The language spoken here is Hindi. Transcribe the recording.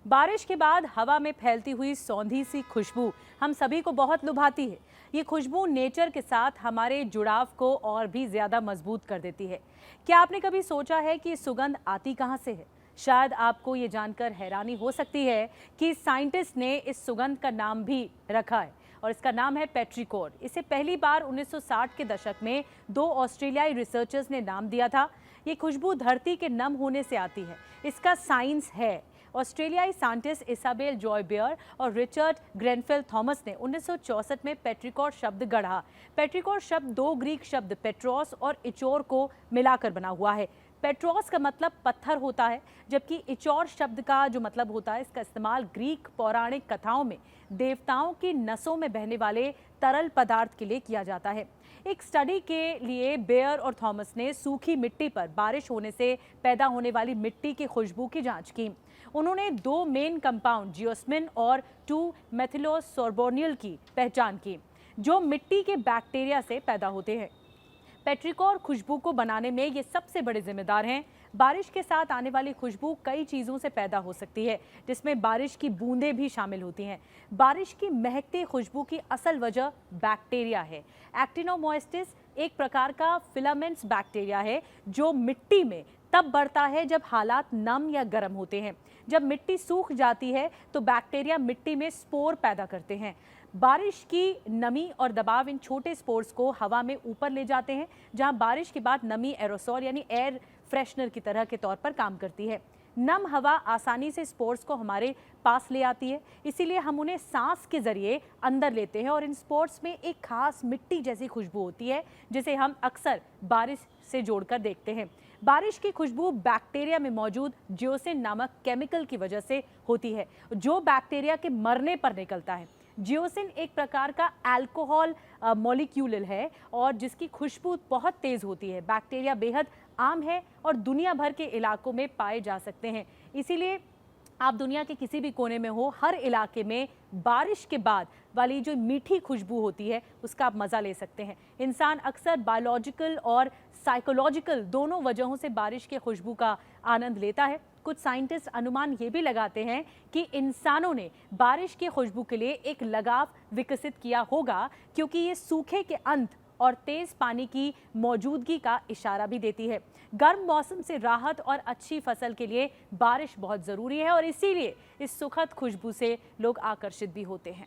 बारिश के बाद हवा में फैलती हुई सौंधी सी खुशबू हम सभी को बहुत लुभाती है। ये खुशबू नेचर के साथ हमारे जुड़ाव को और भी ज्यादा मजबूत कर देती है। क्या आपने कभी सोचा है कि सुगंध आती कहाँ से है? शायद आपको ये जानकर हैरानी हो सकती है कि साइंटिस्ट ने इस सुगंध का नाम भी रखा है और इसका नाम है पेट्रिकोर। इसे पहली बार 1960 के दशक में दो ऑस्ट्रेलियाई रिसर्चर्स ने नाम दिया था। ये खुशबू धरती के नम होने से आती है। इसका साइंस है। ऑस्ट्रेलियाई साइंटिस्ट इसाबेल जॉय बेयर और रिचर्ड ग्रेनफेल थॉमस ने 1964 में पेट्रिकोर शब्द गढ़ा। पेट्रिकोर शब्द दो ग्रीक शब्द पेट्रोस और इचोर को मिलाकर बना हुआ है। पेट्रोस का मतलब पत्थर होता है, जबकि इचोर शब्द का जो मतलब होता है, इसका इस्तेमाल ग्रीक पौराणिक कथाओं में देवताओं की नसों में बहने वाले तरल पदार्थ के लिए किया जाता है। एक स्टडी के लिए बेयर और थॉमस ने सूखी मिट्टी पर बारिश होने से पैदा होने वाली मिट्टी की खुशबू की जांच की। उन्होंने दो मेन कंपाउंड जियोस्मिन और 2-मेथिलोसोर्बोनिल की पहचान की, जो मिट्टी के बैक्टीरिया से पैदा होते हैं। पेट्रिकोर खुशबू को बनाने में ये सबसे बड़े जिम्मेदार हैं। बारिश के साथ आने वाली खुशबू कई चीज़ों से पैदा हो सकती है, जिसमें बारिश की बूंदें भी शामिल होती हैं। बारिश की महकती खुशबू की असल वजह बैक्टीरिया है। एक्टिनोमोएस्टिस एक प्रकार का फिलामेंट्स बैक्टीरिया है जो मिट्टी में तब बढ़ता है जब हालात नम या गर्म होते हैं। जब मिट्टी सूख जाती है तो बैक्टीरिया मिट्टी में स्पोर पैदा करते हैं। बारिश की नमी और दबाव इन छोटे स्पोर्स को हवा में ऊपर ले जाते हैं, जहां बारिश के बाद नमी एरोसोल यानी एयर फ्रेशनर की तरह के तौर पर काम करती है। नम हवा आसानी से स्पोर्स को हमारे पास ले आती है, इसीलिए हम उन्हें सांस के जरिए अंदर लेते हैं और इन स्पोर्स में एक खास मिट्टी जैसी खुशबू होती है, जिसे हम अक्सर बारिश से जोड़कर देखते हैं। बारिश की खुशबू बैक्टीरिया में मौजूद जियोसिन नामक केमिकल की वजह से होती है, जो बैक्टीरिया के मरने पर निकलता है। जियोसिन एक प्रकार का अल्कोहल मॉलिक्यूल है और जिसकी खुशबू बहुत तेज होती है। बैक्टीरिया बेहद आम है और दुनिया भर के इलाकों में पाए जा सकते हैं। इसीलिए आप दुनिया के किसी भी कोने में हो, हर इलाके में बारिश के बाद वाली जो मीठी खुशबू होती है उसका आप मज़ा ले सकते हैं। इंसान अक्सर बायोलॉजिकल और साइकोलॉजिकल दोनों वजहों से बारिश की खुशबू का आनंद लेता है। कुछ साइंटिस्ट अनुमान ये भी लगाते हैं कि इंसानों ने बारिश की खुशबू के लिए एक लगाव विकसित किया होगा, क्योंकि ये सूखे के अंत और तेज पानी की मौजूदगी का इशारा भी देती है। गर्म मौसम से राहत और अच्छी फसल के लिए बारिश बहुत ज़रूरी है और इसीलिए इस सुखद खुशबू से लोग आकर्षित भी होते हैं।